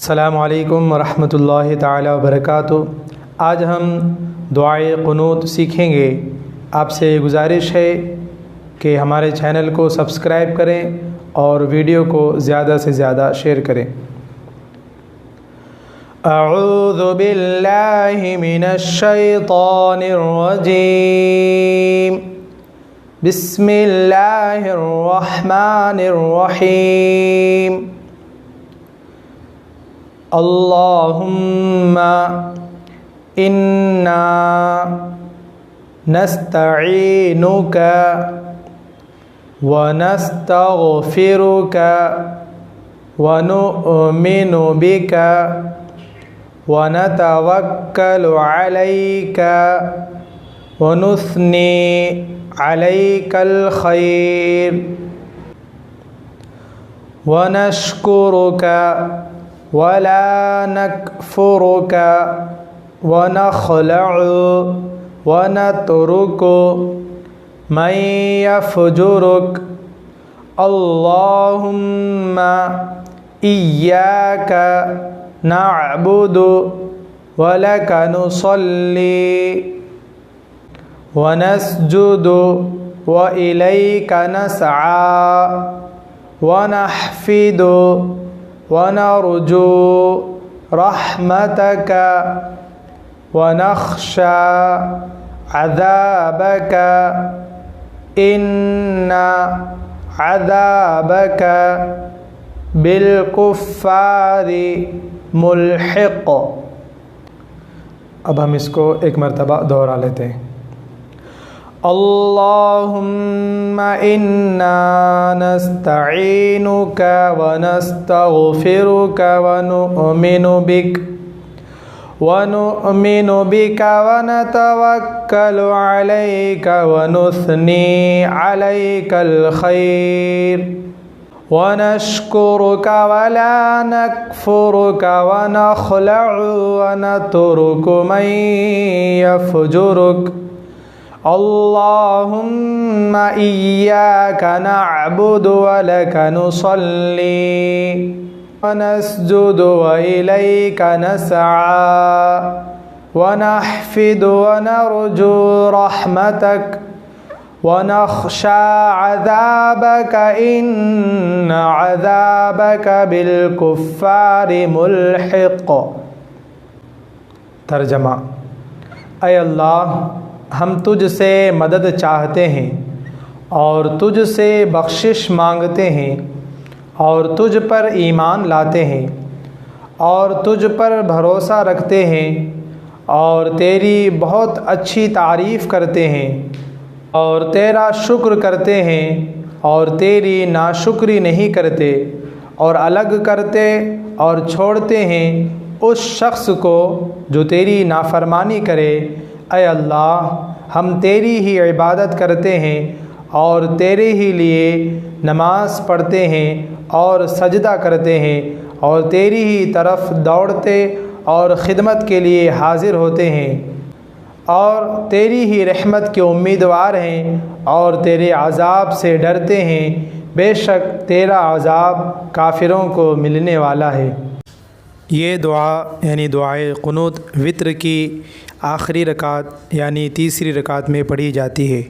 अस्सलामु अलैकुम वरहमतुल्लाहि ताला वबरकातुहू। आज हम दुआए क़ुनूत सीखेंगे। आपसे गुजारिश है कि हमारे चैनल को सब्सक्राइब करें और वीडियो को ज़्यादा से ज़्यादा शेयर करें। अऊज़ु बिल्लाहि मिनश शैतानिर रजीम। बिस्मिल्लाहिर रहमानिर रहीम। अल्लाहुम्मा इन्ना नस्तईनुका व नस्तगफिरुका व नुअमिनु बिका व नतवक्कलु अलैका व नुस्नी अलैकल खैर व नश्कुरुका वला नकफुरुका व नखलअु व नतरुकु मन यफजुरुक। अल्लाहुम्मा इय्याका नअबुदु व लका नुसल्ली व नस्जुदु व इलैका नसआ व नहफिदु व नरजू रहमतका व नख्शा अज़ाबका इन्ना अज़ाबका बिलकुफ़्फ़ारि मुल्हिक़। अब हम इसको एक मरतबा दोहरा लेते हैं। अल्लाहुम्मा इन्ना नस्तईनुका व नस्तगफिरुका व नुअमिनु बिका व नतवक्कलु अलैका व नुस्नी अलैकल खैर व नश्कुरुका वला नकफुरुका व नखलअु व नतरुकु मन यफजुरुक। अल्लाहुम्मा इय्याका नअबुदु व लका नुसल्ली व नस्जुदु व इलैका नसआ व नहफिदु व नरजू रहमतक व नख्शा अज़ाबका इन्ना अज़ाबका बिलकुफ़्फ़ारि मुल्हिक़। तर्जमा: ऐ अल्लाह, हम तुझसे मदद चाहते हैं और तुझसे बख्शिश मांगते हैं और तुझ पर ईमान लाते हैं और तुझ पर भरोसा रखते हैं और तेरी बहुत अच्छी तारीफ़ करते हैं और तेरा शुक्र करते हैं और तेरी नाशुक्री नहीं करते और अलग करते और छोड़ते हैं उस शख्स को जो तेरी नाफरमानी करे। ऐ अल्लाह, हम तेरी ही इबादत करते हैं और तेरे ही लिए नमाज़ पढ़ते हैं और सजदा करते हैं और तेरी ही तरफ दौड़ते और ख़िदमत के लिए हाज़िर होते हैं और तेरी ही रहमत के उम्मीदवार हैं और तेरे अज़ाब से डरते हैं। बेशक तेरा अज़ाब काफिरों को मिलने वाला है। ये दुआ यानी दुआए क़ुनूत वित्र की आखिरी रकात यानी तीसरी रकात में पढ़ी जाती है।